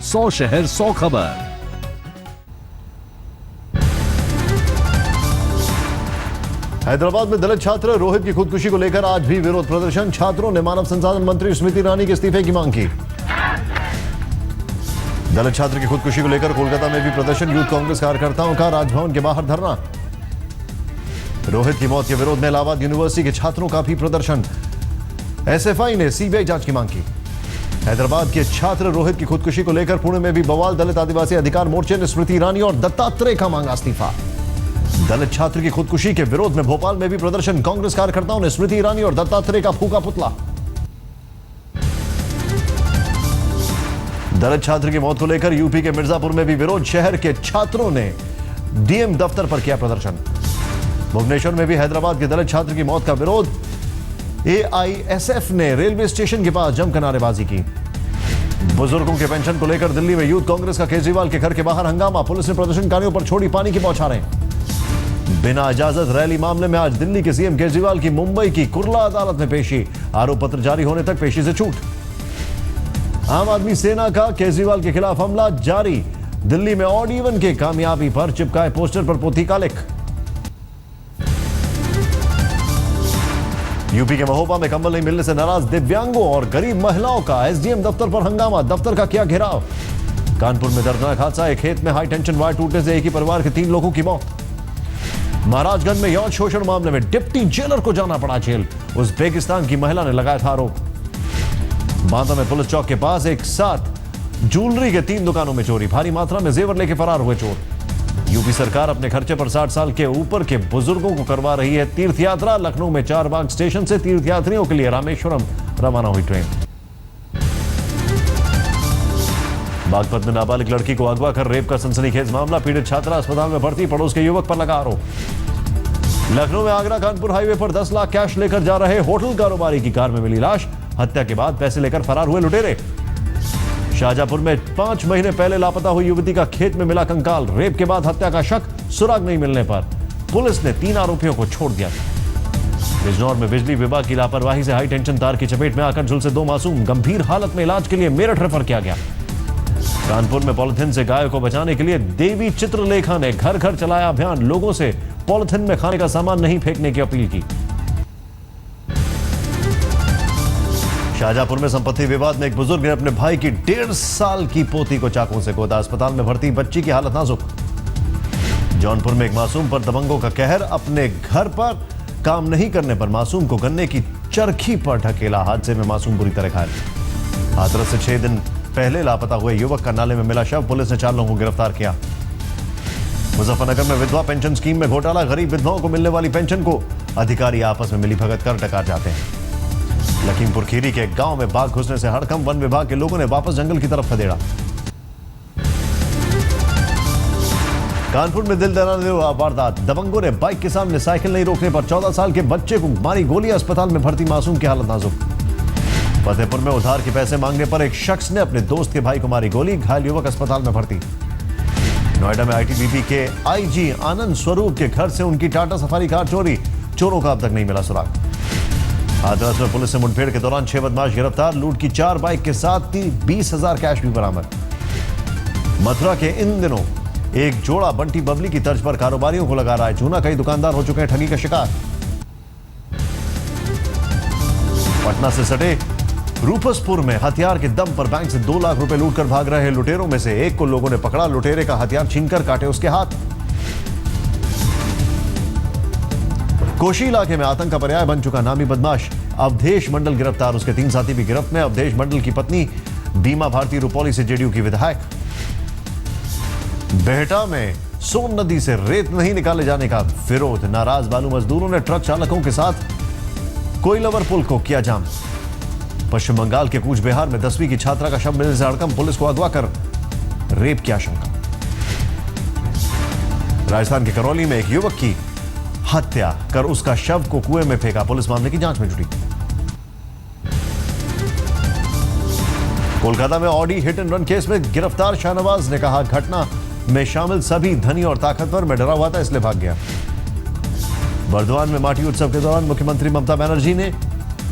100 शहर 100 खबर। हैदराबाद में दलित छात्र रोहित की खुदकुशी को लेकर आज भी विरोध प्रदर्शन। छात्रों ने मानव संसाधन मंत्री स्मृति ईरानी के इस्तीफे की मांग की। दलित छात्र की खुदकुशी को लेकर कोलकाता में भी प्रदर्शन। यूथ कांग्रेस कार्यकर्ताओं का राजभवन के बाहर धरना। रोहित की मौत के विरोध में इलाहाबाद यूनिवर्सिटी के छात्रों का भी प्रदर्शन। एसएफआई ने सीबीआई जांच की मांग की। हैदराबाद के छात्र रोहित की खुदकुशी को लेकर पुणे में भी बवाल। दलित आदिवासी अधिकार मोर्चे ने स्मृति ईरानी और दत्तात्रेय का मांगा इस्तीफा। दलित छात्र की खुदकुशी के विरोध में भोपाल में भी प्रदर्शन। कांग्रेस कार्यकर्ताओं ने स्मृति ईरानी और दत्तात्रेय का फूका पुतला। दलित छात्र की मौत को लेकर यूपी के मिर्जापुर में भी विरोध। शहर के छात्रों ने डीएम दफ्तर पर किया प्रदर्शन। भुवनेश्वर में भी हैदराबाद के दलित छात्र की मौत का विरोध। एआईएसएफ ने रेलवे स्टेशन के पास जमकर नारेबाजी की। बुजुर्गों के पेंशन को लेकर दिल्ली में यूथ कांग्रेस का केजरीवाल के घर के बाहर हंगामा। पुलिस ने प्रदर्शनकारियों पर छोड़ी पानी की बौछारें। बिना इजाजत रैली मामले में आज दिल्ली के सीएम केजरीवाल की मुंबई की कुर्ला अदालत में पेशी। आरोप पत्र जारी होने तक पेशी से छूट। आम आदमी सेना का केजरीवाल के खिलाफ हमला जारी। दिल्ली में ऑड इवन के कामयाबी पर चिपकाए पोस्टर पर पोथी का लिख। यूपी के महोबा में कंबल नहीं मिलने से नाराज दिव्यांगों और गरीब महिलाओं का एसडीएम दफ्तर पर हंगामा। दफ्तर का किया घेराव। कानपुर में दर्दनाक हादसा। एक खेत में हाई टेंशन वायर टूटने से एक ही परिवार के 3 लोगों की मौत। महाराजगंज में यौन शोषण मामले में डिप्टी जेलर को जाना पड़ा जेल। उज्बेकिस्तान की महिला ने लगाया था आरोप। बांदा में पुलिस चौक के पास एक साथ ज्वेलरी के 3 दुकानों में चोरी। भारी मात्रा में जेवर लेके फरार हुए चोर। यूपी सरकार अपने खर्चे पर 60 साल के ऊपर के बुजुर्गों को करवा रही है तीर्थ यात्रा। लखनऊ में चारबाग स्टेशन से तीर्थयात्रियों के लिए रामेश्वरम रवाना हुई ट्रेन। बागपत में नाबालिग लड़की को अगवा कर रेप का सनसनीखेज मामला। पीड़ित छात्रा अस्पताल में भर्ती। पड़ोस के युवक पर लगा आरोप। लखनऊ में आगरा कानपुर हाईवे पर 10 लाख कैश लेकर जा रहे होटल कारोबारी की कार में मिली लाश। हत्या के बाद पैसे लेकर फरार हुए लुटेरे। शाहजहांपुर में 5 महीने पहले लापता हुई युवती का खेत में मिला कंकाल। रेप के बाद हत्या का शक। सुराग नहीं मिलने पर पुलिस ने 3 आरोपियों को छोड़ दिया। बिजनौर में बिजली विभाग की लापरवाही से हाई टेंशन तार की चपेट में आकर झुलसे 2 मासूम। गंभीर हालत में इलाज के लिए मेरठ रेफर किया गया। कानपुर में पॉलिथीन से गायों को बचाने के लिए देवी चित्रलेखा ने घर घर चलाया अभियान। लोगों से पॉलिथीन में खाने का सामान नहीं फेंकने की अपील की। शाहजहांपुर में संपत्ति विवाद में एक बुजुर्ग ने अपने भाई की 1.5 साल की पोती को चाकू से गोदा। अस्पताल में भर्ती बच्ची की हालत नाजुक। जौनपुर में एक मासूम पर दबंगों का कहर। अपने घर पर काम नहीं करने पर मासूम को गन्ने की चरखी पर ढकेला। हादसे में मासूम बुरी तरह घायल। हाथरस से 6 दिन पहले लापता हुए युवक का नाले में मिला शव। पुलिस ने 4 लोगों को गिरफ्तार किया। मुजफ्फरनगर में विधवा पेंशन स्कीम में घोटाला। गरीब विधवाओं को मिलने वाली पेंशन को अधिकारी आपस में मिलीभगत कर टकार जाते हैं। लखीमपुर खीरी के गांव में बाघ घुसने से हड़कंप। वन विभाग के लोगों ने वापस जंगल की तरफ खदेड़ा। कानपुर में दिल दहलाने वाली वारदात। दबंगों ने बाइक के सामने साइकिल नहीं रोकने पर 14 साल के बच्चे को मारी गोली। अस्पताल में भर्ती मासूम की हालत नाजुक। फतेहपुर में उधार के पैसे मांगने पर एक शख्स ने अपने दोस्त के भाई को मारी गोली। घायल युवक अस्पताल में भर्ती। नोएडा में आईटीबीपी के आईजी आनंद स्वरूप के घर से उनकी टाटा सफारी कार चोरी। चोरों का अब तक नहीं मिला सुराग। हाथरस में पुलिस से मुठभेड़ के दौरान 6 बदमाश गिरफ्तार। लूट की 4 बाइक के साथ 20,000 कैश भी बरामद। मथुरा के इन दिनों एक जोड़ा बंटी बबली की तर्ज पर कारोबारियों को लगा रहा है चूना। कई दुकानदार हो चुके हैं ठगी का शिकार। पटना से सटे रूपसपुर में हथियार के दम पर बैंक से 2 लाख रुपए लूटकर भाग रहे लुटेरों में से एक को लोगों ने पकड़ा। लुटेरे का हथियार छीनकर काटे उसके हाथ। कोशी इलाके में आतंक का पर्याय बन चुका नामी बदमाश अवधेश मंडल गिरफ्तार। उसके 3 साथी भी गिरफ्त में। अवधेश मंडल की पत्नी बीमा भारती रुपौली से जेडीयू की विधायक। बेहटा में सोन नदी से रेत नहीं निकाले जाने का विरोध। नाराज बालू मजदूरों ने ट्रक चालकों के साथ कोइलवर पुल को किया जाम। पश्चिम बंगाल के कूच बिहार में 10वीं की छात्रा का शव मिलने से हड़कंप। पुलिस को अगवा कर रेप की आशंका। राजस्थान के करौली में एक युवक की हत्या कर उसका शव को कुएं में फेंका। पुलिस मामले की जांच में जुटी। कोलकाता में Audi hit and run case में गिरफ्तार शाहनवाज ने कहा घटना में शामिल सभी धनी और ताकतवर। मैं डरा हुआ था इसलिए भाग गया। बर्दवान में माटी उत्सव के दौरान मुख्यमंत्री ममता बनर्जी ने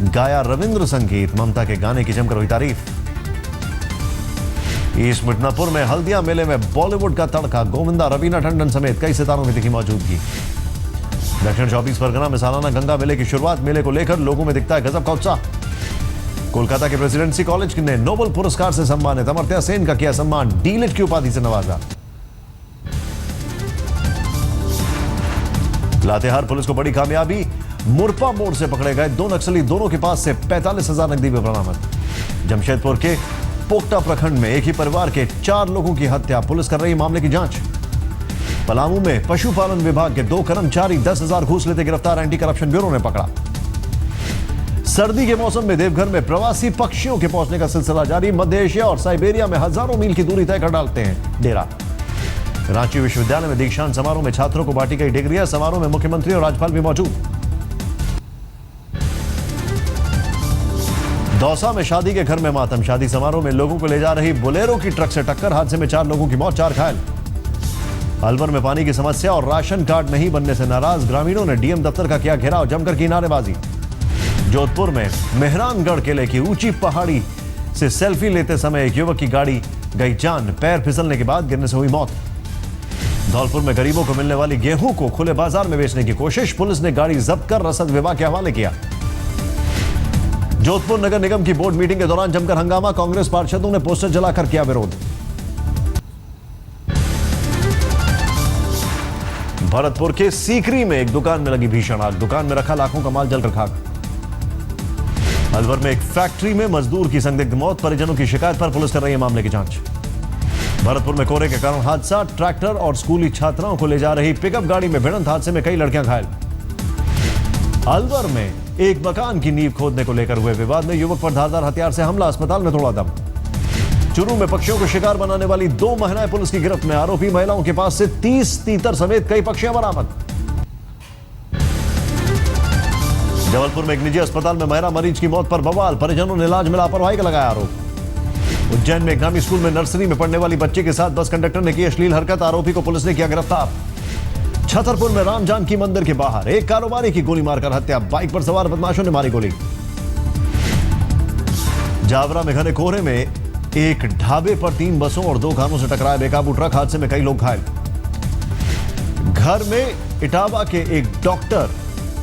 गाया रविंद्र संगीत। ममता के गाने की जमकर हुई तारीफ। ईस्ट मिदनापुर में हल्दिया मेले में बॉलीवुड का तड़का, गोविंदा, रवीना टंडन समेत कई सितारों की दिखी मौजूदगी। दक्षिण 24 परगना में सालाना गंगा मेले की शुरुआत, मेले को लेकर लोगों में दिखता है गजब का उत्साह। कोलकाता के प्रेसिडेंसी कॉलेज ने नोबेल पुरस्कार से सम्मानित अमर्त्य सेन का किया सम्मान, डीलिट की उपाधि से नवाजा। लातेहार पुलिस को बड़ी कामयाबी, मुरपा मोड़ से पकड़े गए 2 नक्सली, दोनों के पास से 45,000 नकदी भी बरामद। जमशेदपुर के पोक्टा प्रखंड में एक ही परिवार के 4 लोगों की हत्या, पुलिस कर रही मामले की जांच। पलामू में पशुपालन विभाग के 2 कर्मचारी 10,000 घूस लेते गिरफ्तार, एंटी करप्शन ब्यूरो ने पकड़ा। सर्दी के मौसम में देवघर में प्रवासी पक्षियों के पहुंचने का सिलसिला जारी, मध्य एशिया और साइबेरिया में हजारों मील की दूरी तय कर डालते हैं डेरा। रांची विश्वविद्यालय में दीक्षांत समारोह में छात्रों को बांटी गई डिग्रियां, समारोह में मुख्यमंत्री और राज्यपाल भी मौजूद। दौसा में शादी के घर में मातम, शादी समारोह में लोगों को ले जा रही बोलेरो की ट्रक से टक्कर, हादसे में 4 लोगों की मौत, 4 घायल। अलवर में पानी की समस्या और राशन कार्ड नहीं बनने से नाराज ग्रामीणों ने डीएम दफ्तर का किया घेराव, जमकर की नारेबाजी। जोधपुर में मेहरानगढ़ किले की ऊंची पहाड़ी से सेल्फी लेते समय एक युवक की गाड़ी गई जान, पैर फिसलने के बाद गिरने से हुई मौत। धौलपुर में गरीबों को मिलने वाली गेहूं को खुले बाजार में बेचने की कोशिश, पुलिस ने गाड़ी जब्त कर रसद विभाग के हवाले किया। जोधपुर नगर निगम की बोर्ड मीटिंग के दौरान जमकर हंगामा, कांग्रेस पार्षदों ने पोस्टर जलाकर किया विरोध। भरतपुर के सीकरी में एक दुकान में लगी भीषण आग, दुकान में रखा लाखों का माल जल रखा। अलवर में एक फैक्ट्री में मजदूर की संदिग्ध मौत, परिजनों की शिकायत पर पुलिस कर रही है मामले की जांच। भरतपुर में कोहरे के कारण हादसा, ट्रैक्टर और स्कूली छात्राओं को ले जा रही पिकअप गाड़ी में भिड़ंत, हादसे में कई लड़कियां घायल। अलवर में एक मकान की नींव खोदने को लेकर हुए विवाद में युवक पर धारदार हथियार से हमला, अस्पताल में तोड़ा दम। चुरू में पक्षियों को शिकार बनाने वाली 2 महिलाएं पुलिस की गिरफ्त में, आरोपी महिलाओं के पास से 30 तीतर समेत कई पक्षियां बरामद। जबलपुर में एक निजी अस्पताल में महिला मरीज की मौत पर बवाल, परिजनों ने इलाज में लापरवाही का लगाया आरोप। उज्जैन में एक नामी स्कूल में नर्सरी में पढ़ने वाली बच्चे के साथ बस कंडक्टर ने की अश्लील हरकत, आरोपी को पुलिस ने किया गिरफ्तार। छतरपुर में राम जानकी मंदिर के बाहर एक कारोबारी की गोली मारकर हत्या, बाइक पर सवार बदमाशों ने मारी गोली। जावरा में घने कोहरे में एक ढाबे पर 3 बसों और 2 कारों से टकराया बेकाबू ट्रक, हादसे में कई लोग घायल। घर में इटावा के एक डॉक्टर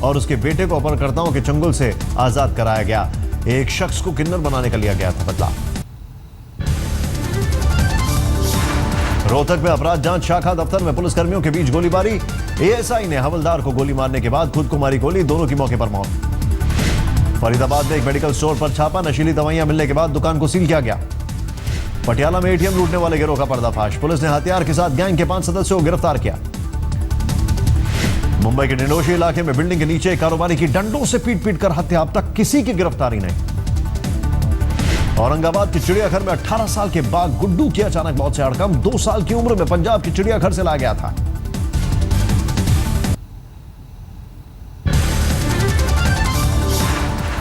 और उसके बेटे को अपहरणकर्ताओं के चंगुल से आजाद कराया गया, एक शख्स को किन्नर बनाने का लिया गया था बदला। रोहतक में अपराध जांच शाखा दफ्तर में पुलिसकर्मियों के बीच गोलीबारी, एएसआई ने हवलदार को गोली मारने के बाद खुद को मारी गोली, दोनों की मौके पर मौत। फरीदाबाद में एक मेडिकल स्टोर पर छापा, नशीली दवाइयां मिलने के बाद दुकान को सील किया गया। पटियाला में एटीएम लूटने वाले गिरोह का पर्दाफाश, पुलिस ने हथियार के साथ गैंग के 5 सदस्यों को गिरफ्तार किया। मुंबई के डिंडोशी इलाके में बिल्डिंग के नीचे कारोबारी की डंडों से पीट कर हत्या, अब तक किसी की गिरफ्तारी नहीं। औरंगाबाद के चिड़ियाघर में 18 साल के बाघ गुड्डू की अचानक मौत से हड़कंप, 2 साल की उम्र में पंजाब के चिड़ियाघर से लाया गया था।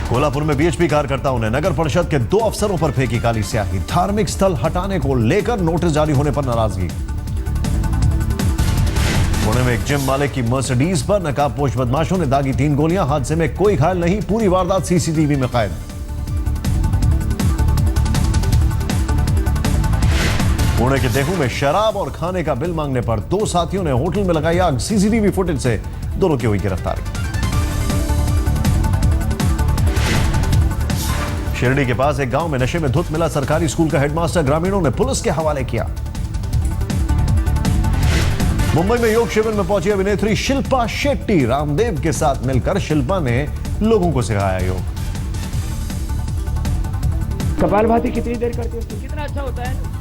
कोल्हापुर में बीएचपी कार्यकर्ताओं ने नगर परिषद के 2 अफसरों पर फेंकी काली स्याही, धार्मिक स्थल हटाने को लेकर नोटिस जारी होने पर नाराजगी। पुणे में एक जिम मालिक की मर्सिडीज पर नकाबपोश बदमाशों ने दागी 3 गोलियां, हादसे में कोई घायल नहीं, पूरी वारदात सीसीटीवी में कैद। पुणे के देहू में शराब और खाने का बिल मांगने पर 2 साथियों ने होटल में लगाई आग, सीसीटीवी फुटेज से दोनों की हुई गिरफ्तारी। शिरडी के पास एक गांव में नशे में धुत मिला सरकारी स्कूल का हेडमास्टर, ग्रामीणों ने पुलिस के हवाले किया। मुंबई में योग शिविर में पहुंची अभिनेत्री शिल्पा शेट्टी, रामदेव के साथ मिलकर शिल्पा ने लोगों को सिखाया योग। कपालभाति कितनी देर करते हो? कितना अच्छा होता है।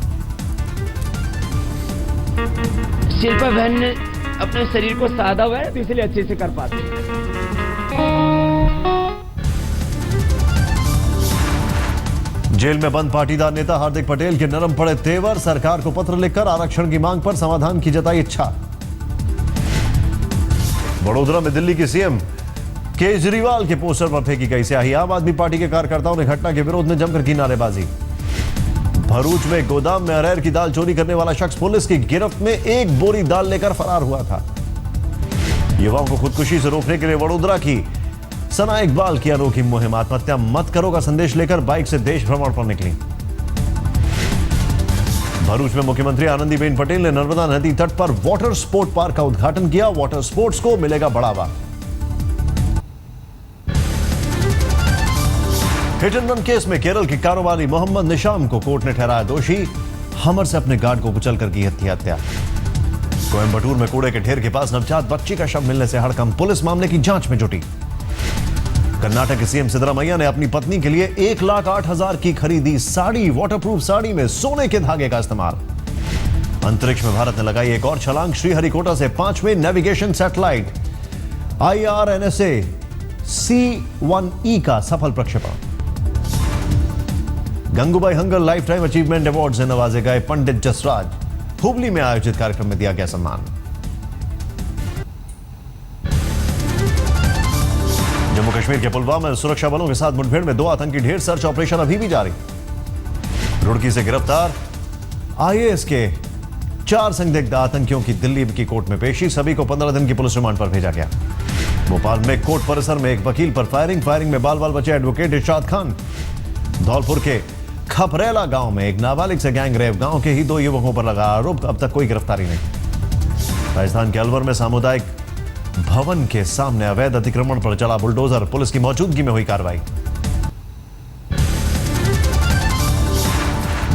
शिल्पा बहन ने अपने शरीर को साधा हुआ है तो इसलिए अच्छे से कर पाते हैं। जेल में बंद पाटीदार नेता हार्दिक पटेल के नरम पड़े तेवर, सरकार को पत्र लिखकर आरक्षण की मांग पर समाधान की जताई इच्छा। वडोदरा में दिल्ली के सीएम केजरीवाल के पोस्टर पर फेंकी गई स्याही, आम आदमी पार्टी के कार्यकर्ताओं ने घटना के विरोध में जमकर की नारेबाजी। भरूच में गोदाम में अरहर की दाल चोरी करने वाला शख्स पुलिस की गिरफ्त में, 1 बोरी दाल लेकर फरार हुआ था। युवाओं को खुदकुशी से रोकने के लिए वडोदरा की सना इकबाल की अनोखी मुहिम, आत्महत्या मत करो का संदेश लेकर बाइक से देश भ्रमण पर निकली। भरूच में मुख्यमंत्री आनंदीबेन पटेल ने नर्मदा नदी तट पर वाटर स्पोर्ट पार्क का उद्घाटन किया। वाटर स्पोर्ट्स को मिलेगा बढ़ावा। हिट एंड रन केस में केरल के कारोबारी मोहम्मद निशाम को कोर्ट ने ठहराया दोषी। हमर से अपने गार्ड को कुचलकर की हत्या। कोयंबटूर में कूड़े के ढेर के पास नवजात बच्ची का शव मिलने से हड़कंप, पुलिस मामले की जांच में जुटी। कर्नाटक के सीएम सिद्धरामैया ने अपनी पत्नी के लिए 1,08,000 की खरीदी साड़ी। वाटरप्रूफ साड़ी में सोने के धागे का इस्तेमाल। अंतरिक्ष में भारत ने लगाई एक और छलांग। श्रीहरिकोटा से 5वें नेविगेशन सैटेलाइट IRNSA C1E का सफल प्रक्षेपण। Gangubai hunger life time achievement award से नवाजे गए पंडित जसराज। हुबली में आयोजित कार्यक्रम में दिया गया सम्मान। जम्मू कश्मीर के पुलवामा में सुरक्षा बलों के साथ मुठभेड़ में 2 आतंकी ढेर। सर्च ऑपरेशन अभी भी जारी। रुड़की से गिरफ्तार IAS के 4 संदिग्ध आतंकियों की दिल्ली की कोर्ट में पेशी। सभी को 15 दिन की पुलिस रिमांड पर भेजा गया। भोपाल में कोर्ट परिसर में एक वकील पर फायरिंग में बाल बाल बचे एडवोकेट इरशाद खान। धौलपुर के खपरेला गांव में एक नाबालिग से गैंग रेप। गांव के ही 2 युवकों पर लगा आरोप, अब तक कोई गिरफ्तारी नहीं। राजस्थान के अलवर में सामुदायिक भवन के सामने अवैध अतिक्रमण पर चला बुलडोजर। पुलिस की मौजूदगी में हुई कार्रवाई।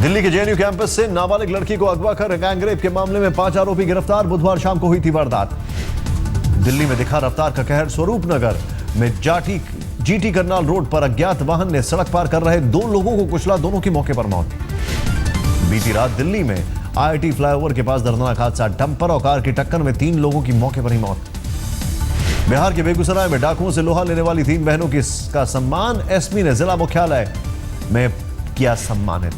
दिल्ली के JNU कैंपस से नाबालिग लड़की को अगवा कर गैंग रेप के मामले में 5 आरोपी गिरफ्तार। बुधवार शाम को हुई थी वारदात। दिल्ली में दिखा रफ्तार का कहर। स्वरूप नगर में GT करनाल रोड पर अज्ञात वाहन ने सड़क पार कर रहे 2 लोगों को कुचला। दोनों की मौके पर मौत। बीती रात दिल्ली में IIT फ्लाईओवर के पास दर्दनाक हादसा। डंपर और कार की टक्कर में 3 लोगों की मौके पर ही मौत। बिहार के बेगूसराय में डाकुओं से लोहा लेने वाली 3 बहनों का सम्मान। एसपी ने जिला मुख्यालय में किया सम्मानित।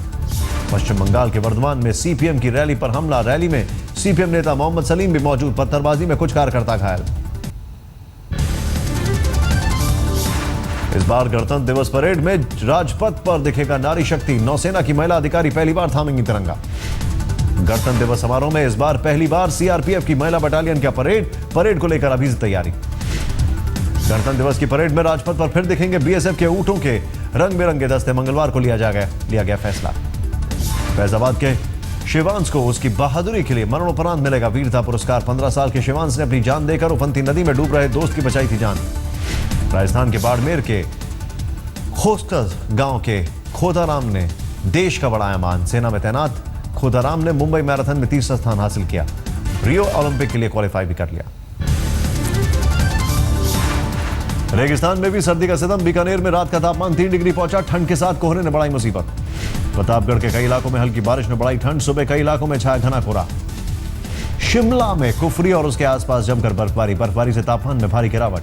पश्चिम बंगाल के वर्धमान में CPM की रैली पर हमला। रैली में CPM नेता मोहम्मद सलीम भी मौजूद। पत्थरबाजी में कुछ कार्यकर्ता घायल। इस बार गणतंत्र दिवस परेड में राजपथ पर दिखेगा नारी शक्ति। नौसेना की महिला अधिकारी पहली बार थामेंगी तिरंगा। गणतंत्र दिवस समारोह में इस बार पहली बार CRPF की महिला बटालियन का परेड को लेकर अभी से तैयारी। गणतंत्र दिवस की परेड में राजपथ पर फिर दिखेंगे BSF के ऊंटों के रंग बिरंगे दस्ते। मंगलवार को लिया गया फैसला। फैजाबाद के शिवांश को उसकी बहादुरी के लिए मरणोपरांत मिलेगा वीरता पुरस्कार। 15 साल के शिवांश ने अपनी जान देकर उफनती नदी में डूब रहे दोस्त की बचाई थी जान। राजस्थान के बाड़मेर के खोस्टस गांव के खोदाराम ने देश का बढ़ाया मान। सेना में तैनात खोदाराम ने मुंबई मैराथन में 30वां स्थान हासिल किया। रियो ओलंपिक के लिए क्वालिफाई भी कर लिया। रेगिस्तान में भी सर्दी का सितम। बीकानेर में रात का तापमान 3 डिग्री पहुंचा। ठंड के साथ कोहरे ने बढ़ाई मुसीबत। प्रतापगढ़ के कई इलाकों में हल्की बारिश ने बढ़ाई ठंड। सुबह कई इलाकों में छाया घना कोहरा। शिमला में कुफरी और उसके आसपास जमकर बर्फबारी से तापमान में भारी गिरावट।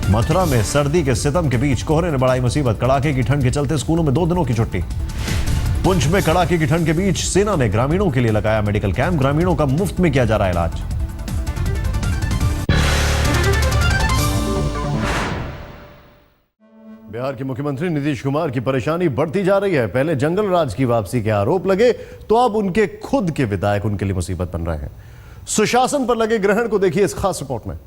मथुरा में सर्दी के सितम के बीच कोहरे ने बढ़ाई मुसीबत। कड़ाके की ठंड के चलते स्कूलों में 2 दिनों की छुट्टी। पुंछ में कड़ाके की ठंड के बीच सेना ने ग्रामीणों के लिए लगाया मेडिकल कैंप। ग्रामीणों का मुफ्त में किया जा रहा है इलाज। बिहार के मुख्यमंत्री नीतीश कुमार की परेशानी बढ़ती जा रही है। पहले जंगल राज की वापसी के आरोप लगे तो अब उनके खुद के विधायक उनके लिए मुसीबत बन रहे हैं। सुशासन पर लगे ग्रहण को देखिए इस खास रिपोर्ट में।